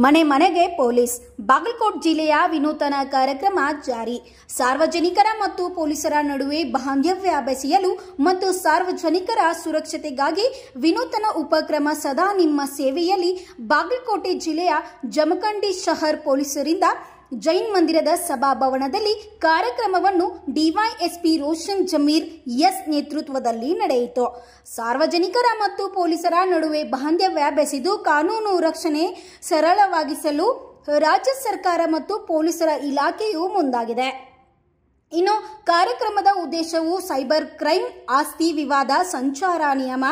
ಮನೆ ಮನೆಗೆ ಪೊಲೀಸ್ ಬಾಗಲಕೋಟೆ ಜಿಲ್ಲೆಯ ವಿನೂತನ ಕಾರ್ಯಕ್ರಮ ಜಾರಿ. ಸಾರ್ವಜನಿಕರ ಮತ್ತು ಪೊಲೀಸರ ನಡುವೆ ಬಾಂಧವ್ಯ ಬೆಸೆಯಲು ಮತ್ತು ಸಾರ್ವಜನಿಕರ ಸುರಕ್ಷತೆಗಾಗಿ ವಿನೂತನ ಉಪಕ್ರಮ ಸದಾ ನಿಮ್ಮ ಸೇವೆಯಲ್ಲಿ. ಬಾಗಲಕೋಟೆ ಜಿಲ್ಲೆಯ ಜಮಖಂಡಿ ಶಹರ್ ಪೊಲೀಸರಿಂದ ಜೈನ್ ಮಂದಿರದ ಸಭಾಭವನದಲ್ಲಿ ಕಾರ್ಯಕ್ರಮವನ್ನು ಡಿವೈಎಸ್ಪಿ ರೋಷನ್ ಜಮೀರ್ ಎಸ್ ನೇತೃತ್ವದಲ್ಲಿ ನಡೆಯಿತು. ಸಾರ್ವಜನಿಕರ ಮತ್ತು ಪೊಲೀಸರ ನಡುವೆ ಬಾಂಧವ್ಯ ಬೆಸೆದು ಕಾನೂನು ರಕ್ಷಣೆ ಸರಳವಾಗಿಸಲು ರಾಜ್ಯ ಸರ್ಕಾರ ಮತ್ತು ಪೊಲೀಸರ ಇಲಾಖೆಯು ಮುಂದಾಗಿದೆ. ಇನ್ನು ಕಾರ್ಯಕ್ರಮದ ಉದ್ದೇಶವು ಸೈಬರ್ ಕ್ರೈಮ್, ಆಸ್ತಿ ವಿವಾದ, ಸಂಚಾರ ನಿಯಮ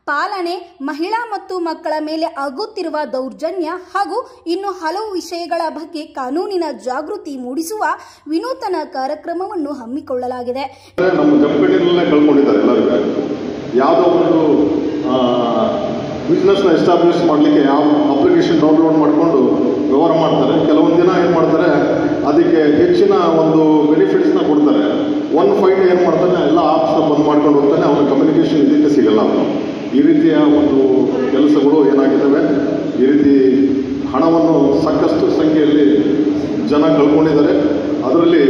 ಪಾಲನೆ, ಮಹಿಳಾ ಮತ್ತು ಮಕ್ಕಳ ಮೇಲೆ ಆಗುತ್ತಿರುವ ದೌರ್ಜನ್ಯ ಹಾಗೂ ಇನ್ನು ಹಲವು ವಿಷಯಗಳ ಬಗ್ಗೆ ಕಾನೂನಿನ ಜಾಗೃತಿ ಮೂಡಿಸುವ ವಿನೂತನ ಕಾರ್ಯಕ್ರಮವನ್ನು ಹಮ್ಮಿಕೊಳ್ಳಲಾಗಿದೆ. ನಮ್ಮ ಜಮಖಂಡಿನಲ್ಲೇ ಕಳ್ಕೊಂಡಿದ್ದಾರೆ ಎಲ್ಲರೂ. ಯಾವುದೋ ಒಂದು ಬಿಸ್ನೆಸ್ನ ಎಸ್ಟಾಬ್ಲಿಷ್ ಮಾಡಲಿಕ್ಕೆ ಯಾವ ಅಪ್ಲಿಕೇಶನ್ ಡೌನ್ಲೋಡ್ ಮಾಡಿಕೊಂಡು ವ್ಯವಹಾರ ಮಾಡ್ತಾರೆ. ಕೆಲವೊಂದು ದಿನ ಏನು ಮಾಡ್ತಾರೆ, ಅದಕ್ಕೆ ಹೆಚ್ಚಿನ ಒಂದು ಬೆನಿಫಿಟ್ಸ್ನ ಕೊಡ್ತಾರೆ. ಒಂದು ಫೈಟ್ ಏನು ಮಾಡ್ತಾನೆ, ಎಲ್ಲ ಆಪ್ಸ್ನ ಬಂದ್ ಮಾಡ್ಕೊಂಡು ಹೋಗ್ತಾನೆ, ಅವನ ಕಮ್ಯುನಿಕೇಷನ್ ಇದಕ್ಕೆ ಸಿಗಲ್ಲ. ಈ ರೀತಿಯ ಒಂದು ಕೆಲಸಗಳು ಏನಾಗಿದ್ದಾವೆ, ಈ ರೀತಿ ಹಣವನ್ನು ಸಾಕಷ್ಟು ಸಂಖ್ಯೆಯಲ್ಲಿ ಜನ ಕಳ್ಕೊಂಡಿದ್ದಾರೆ. ಅದರಲ್ಲಿ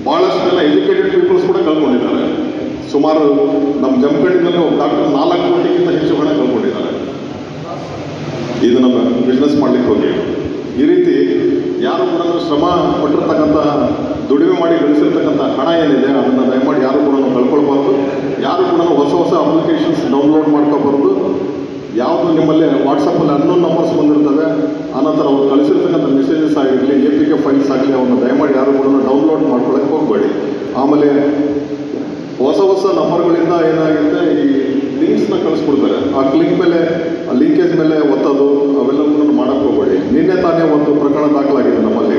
ಭಾಳಷ್ಟು ಜನ ಎಜುಕೇಟೆಡ್ ಪೀಪಲ್ಸ್ ಕೂಡ ಕಳ್ಕೊಂಡಿದ್ದಾರೆ. ಸುಮಾರು ನಮ್ಮ ಜಮಖಂಡಿನಲ್ಲಿ ಒಬ್ಬ ಡಾಕ್ಟರ್ 4 ಕೋಟಿಗಿಂತ ಹೆಚ್ಚು ಹಣ ಕಳ್ಕೊಂಡಿದ್ದಾರೆ ಇದು ನಮ್ಮ ಬಿಸ್ನೆಸ್ ಮಾಡಲಿಕ್ಕೆ ಹೋಗಿ. ಈ ರೀತಿ ಯಾರು ಕೂಡ ಶ್ರಮ ಪಟ್ಟಿರ್ತಕ್ಕಂಥ, ದುಡಿಮೆ ಮಾಡಿ ಗಳಿಸಿರ್ತಕ್ಕಂಥ ಹಣ ಏನಿದೆ ಅದನ್ನು ದಯಮಾಡಿ ಯಾರು ಕೂಡ ಕಳ್ಕೊಳ್ಬಾರ್ದು. ಯಾರು ಕೂಡ ಹೊಸ ಅಪ್ಲಿಕೇಶನ್ಸ್ ಡೌನ್ಲೋಡ್ ಮಾಡ್ಕೋಬಾರ್ದು. ಯಾವುದು ನಿಮ್ಮಲ್ಲಿ ವಾಟ್ಸಪ್ಪಲ್ಲಿ ಅನ್ನೋನ್ ನಂಬರ್ಸ್ ಬಂದಿರ್ತವೆ, ಆನಂತರ ಅವ್ರು ಕಳಿಸಿರ್ತಕ್ಕಂಥ ಮೆಸೇಜಸ್ ಆಗಿರಲಿ, APK ಫೈಲ್ಸ್ ಆಗಲಿ, ಅವನ್ನ ದಯಮಾಡಿ ಯಾರು ಕೂಡ ಡೌನ್ಲೋಡ್ ಮಾಡ್ಕೊಳ್ಳೋಕ್ಕೆ ಹೋಗಬೇಡಿ. ಆಮೇಲೆ ಹೊಸ ನಂಬರ್ಗಳಿಂದ ಏನಾಗುತ್ತೆ, ಈ ಲಿಂಕ್ಸ್ನ ಕಳಿಸ್ಕೊಡ್ತಾರೆ. ಆ ಲಿಂಕ್ ಮೇಲೆ, ಆ ಲಿಂಕೇಜ್ ಮೇಲೆ ಒತ್ತೋದು ಅವೆಲ್ಲವೂ ಮಾಡೋಕ್ಕೆ ಹೋಗಬೇಡಿ. ನಿನ್ನೆ ತಾನೇ ಒಂದು ಪ್ರಕರಣ ದಾಖಲಾಗಿದೆ ನಮ್ಮಲ್ಲಿ.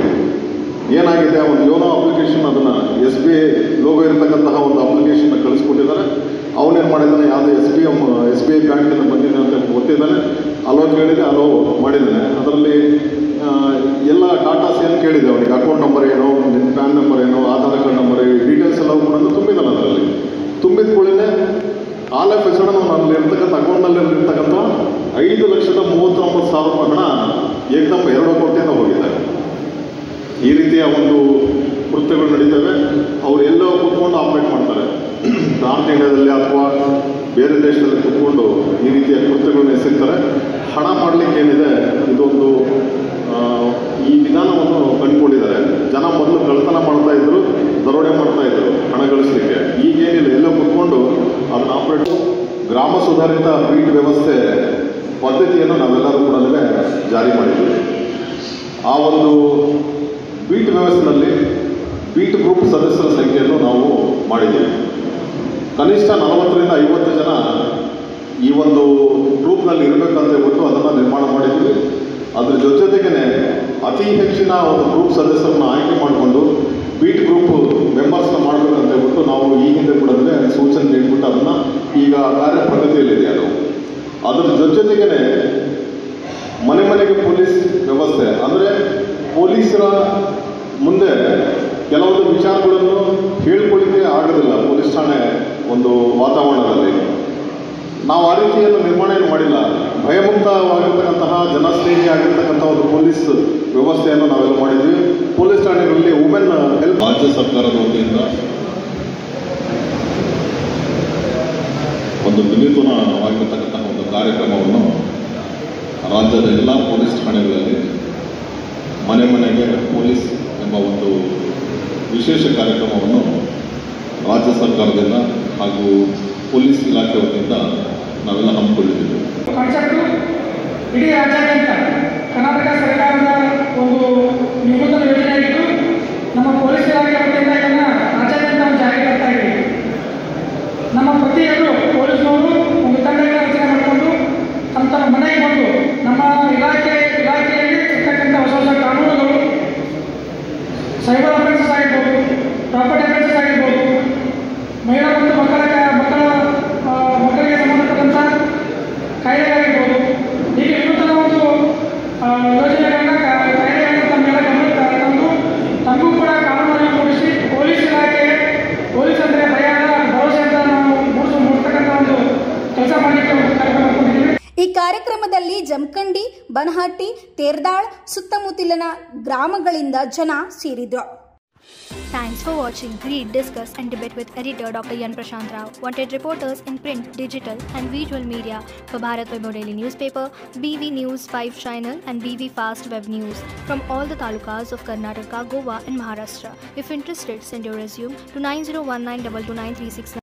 ಏನಾಗಿದೆ, ಒಂದು ಯೋನೋ ಅಪ್ಲಿಕೇಶನ್, ಅದನ್ನು SBI ಲೋಗೋ ಇರತಕ್ಕಂತಹ ಒಂದು ಅಪ್ಲಿಕೇಶನ್ನ ಕಳಿಸ್ಕೊಟ್ಟಿದ್ದಾರೆ. ಅವನೇನು ಮಾಡಿದ್ದಾನೆ, ಯಾವುದೇ SBI ಬ್ಯಾಂಕಿಂದ ಬಂದಿದೆ ಅಂತ ಗೊತ್ತಿದ್ದಾನೆ. ಅಲೋ ಕೇಳಿದೆ, ಅಲೋ ಮಾಡಿದ್ದಾನೆ. ಅದರಲ್ಲಿ ಎಲ್ಲ ಡಾಟಾಸ್ ಏನು ಕೇಳಿದೆ, ಅವನಿಗೆ ಅಕೌಂಟ್ ನಂಬರ್ ಏನೋ, ನಿನ್ನ ಪ್ಯಾನ್ ನಂಬರ್ ಏನೋ, ಆಧಾರ್ ಕಾರ್ಡ್ ನಂಬರ್, ಡೀಟೇಲ್ಸ್ ಎಲ್ಲವೂ ಕೂಡ ತುಂಬಿದ್ದಾನೆ. ಅದರಲ್ಲಿ ತುಂಬಿದ ಕೂಡಲೇ ಆಲ್ ಆಫ್ ಎ ಸಡನ್ ಅಲ್ಲಿ ಇರ್ತಕ್ಕಂಥ ಅಕೌಂಟ್ನಲ್ಲಿ ಇರ್ತಕ್ಕಂಥ 5,39,000 ರೂಪಾಯಿ ಹಣ ಏಕದಮ್ 2 ಕೋಟಿಯಿಂದ ಹೋಗಿದೆ. ಈ ರೀತಿಯ ಒಂದು ಕೃತ್ಯಗಳು ನಡೀತವೆ. ಅವ್ರು ಎಲ್ಲೋ ಕೂತ್ಕೊಂಡು ಆಪರೇಟ್ ಮಾಡ್ತಾರೆ. ನಾರ್ತ್ ಇಂಡಿಯಾದಲ್ಲಿ ಅಥವಾ ಬೇರೆ ದೇಶದಲ್ಲಿ ಕೂತ್ಕೊಂಡು ಈ ರೀತಿಯ ಕೃತ್ಯಗಳನ್ನ ಎಸಗ್ತಾರೆ. ಹಣ ಮಾಡಲಿಕ್ಕೆ ಏನಿದೆ, ಇದೊಂದು ಈ ವಿಧಾನವನ್ನು ಕಂಡುಕೊಂಡಿದ್ದಾರೆ. ಜನ ಮೊದಲು ಕಳ್ಳತನ ಮಾಡ್ತಾ ಇದ್ರು, ದರೋಡೆ ಮಾಡ್ತಾ ಇದ್ರು ಹಣ ಗಳಿಸಲಿಕ್ಕೆ. ಈಗೇನಿಲ್ಲ, ಎಲ್ಲೋ ಕೂತ್ಕೊಂಡು ಅದನ್ನ ಆಪರೇಟ್. ಗ್ರಾಮ ಸುಧಾರಿತ ಬೀಟ್ ವ್ಯವಸ್ಥೆ ಪದ್ಧತಿಯನ್ನು ನಾವೆಲ್ಲರೂ ಕೂಡ ಜಾರಿ ಮಾಡಿದ್ವಿ. ಆ ಒಂದು ಬೀಟ್ ವ್ಯವಸ್ಥೆಯಲ್ಲಿ ಬೀಟ್ ಗ್ರೂಪ್ ಸದಸ್ಯರ ಸಂಖ್ಯೆಯನ್ನು ನಾವು ಮಾಡಿದ್ದೀವಿ. ಕನಿಷ್ಠ 40ರಿಂದ 50 ಜನ ಈ ಒಂದು ಗ್ರೂಪ್ನಲ್ಲಿ ಇರಬೇಕಂತ ಹೇಳ್ಬಿಟ್ಟು ಅದನ್ನು ನಿರ್ಮಾಣ ಮಾಡಿದ್ವಿ. ಅದ್ರ ಜೊತೆಗೇ ಅತಿ ಹೆಚ್ಚಿನ ಒಂದು ಗ್ರೂಪ್ ಸದಸ್ಯರನ್ನ ಆಯ್ಕೆ ಮಾಡಿಕೊಂಡು ಬೀಟ್ ಗ್ರೂಪ್ ಮೆಂಬರ್ಸ್ನ ಮಾಡಬೇಕಂತ ಹೇಳ್ಬಿಟ್ಟು ನಾವು ಈ ಹಿಂದೆ ಕೂಡ ಸೂಚನೆ ನೀಡಿಬಿಟ್ಟು ಅದನ್ನು ಈಗ ಕಾರ್ಯ ಪ್ರಗತಿಯಲ್ಲಿದೆ. ಅದ್ರ ಜೊತೆಗೇ ಮನೆ ಮನೆಗೆ ಪೊಲೀಸ್ ವ್ಯವಸ್ಥೆ, ಅಂದರೆ ಪೊಲೀಸರ ಮುಂದೆ ಕೆಲವೊಂದು ವಿಚಾರಗಳನ್ನು ಹೇಳ್ಕೊಳ್ಳಿಕ್ಕೆ ಆಗೋದಿಲ್ಲ. ಪೊಲೀಸ್ ಠಾಣೆ ಒಂದು ವಾತಾವರಣದಲ್ಲಿ ನಾವು ಆ ರೀತಿಯನ್ನು ನಿರ್ಮಾಣ ಮಾಡಿಲ್ಲ. ಭಯಮುಕ್ತವಾಗಿರ್ತಕ್ಕಂತಹ, ಜನಸ್ನೇಹಿ ಆಗಿರ್ತಕ್ಕಂಥ ಒಂದು ಪೊಲೀಸ್ ವ್ಯವಸ್ಥೆಯನ್ನು ನಾವೆಲ್ಲ ಮಾಡಿದ್ವಿ. ಪೊಲೀಸ್ ಠಾಣೆಗಳಲ್ಲಿ ವುಮೆನ್ ಹೆಲ್ಪ್. ರಾಜ್ಯ ಸರ್ಕಾರದ ವತಿಯಿಂದ ಒಂದು ವಿನೂತನವಾಗಿರ್ತಕ್ಕಂತಹ ಒಂದು ಕಾರ್ಯಕ್ರಮವನ್ನು ರಾಜ್ಯದ ಎಲ್ಲ ಪೊಲೀಸ್ ಠಾಣೆಗಳಲ್ಲಿ ಮನೆ ಮನೆಗೆ ಪೊಲೀಸ್ ಎಂಬ ಒಂದು ವಿಶೇಷ ಕಾರ್ಯಕ್ರಮವನ್ನು ರಾಜ್ಯ ಸರ್ಕಾರದಿಂದ ಹಾಗೂ ಪೊಲೀಸ್ ಇಲಾಖೆ ವತಿಯಿಂದ ನಾವೆಲ್ಲ ಹಮ್ಮಿಕೊಂಡಿದ್ದೀವಿ. ಇಡೀ ರಾಜ್ಯಾದ್ಯಂತ ಕರ್ನಾಟಕ ಸರ್ಕಾರದ ಒಂದು ವಿನೂತನ ಯೋಜನೆಯಾಗಿದ್ದು, ನಮ್ಮ ಪೊಲೀಸ್ ಇಲಾಖೆ ವತಿಯಿಂದ ಇದನ್ನು ರಾಜ್ಯಾದ್ಯಂತ ಜಾರಿಗೆ ಬರ್ತಾ ಇದ್ದೀವಿ. ನಮ್ಮ ಪ್ರತಿಯೊಬ್ಬರು ಪೊಲೀಸ್ನವರು ಒಂದು ತಂಡಗಳ ರಚನೆ ಮಾಡಿಕೊಂಡು ತಮ್ಮ ಮನೆಗೆ ಬಂದು ನಮ್ಮ ಇಲಾಖೆಯಲ್ಲಿ ಇರ್ತಕ್ಕಂಥ ಹೊಸ ಕಾನೂನುಗಳು, ಸೈಬರ್ ಅಫೆನ್ಸಸ್ ಆಗಿರ್ಬೋದು, ಪ್ರಾಪರ್ಟಿ ಅಫೆನ್ಸಸ್ ಆಗಿರ್ಬೋದು, ಮಹಿಳಾ ಮತ್ತು ಮಕ್ಕಳಿಗೆ ಸಂಬಂಧಪಟ್ಟಂಥ ಕಾಯ್ದೆಗಳಾಗಿರ್ಬೋದು, ಹೀಗೆ ವಿನೂತನ ಒಂದು ಯೋಜನೆಗಳನ್ನ ಕಾಯ್ದೆಗಳನ್ನು ತಮ್ಮೆಲ್ಲ ಗಮನಕ್ಕೆ ತಂದು ತಮಗೂ ಕೂಡ ಕಾನೂನನ್ನು ಮೂಡಿಸಿ ಪೊಲೀಸ್ ಇಲಾಖೆ, ಪೊಲೀಸ್ ಅಂದರೆ ಭಯ, ಭರವಸೆ ಅಂತ ನಾವು ಮೂಡ್ತಕ್ಕಂಥ ಒಂದು ಕೆಲಸ ಮಾಡಲಿಕ್ಕೆ ಕಾರ್ಯಕ್ರಮ ಮಾಡ್ಕೊಂಡಿದ್ದೀವಿ. ಈ ಕಾರ್ಯಕ್ರಮದಲ್ಲಿ ಜಮಖಂಡಿ, ಬನಹಟ್ಟಿ, ತೇರ್ದಾಳ್ ಸುತ್ತಮುತ್ತಲಿನ ಗ್ರಾಮಗಳಿಂದ ಜನ ಸೇರಿದ್ರು. Thanks for watching. Read, discuss and debate with editor Dr. Yan Prashant Rao. Wanted reporters in print, digital and visual media for Bharat Vaibhav Daily Newspaper, BV News 5 Channel and BV Fast Web News from all the talukas of Karnataka, Goa and Maharashtra. If interested, send your resume to 9019229369.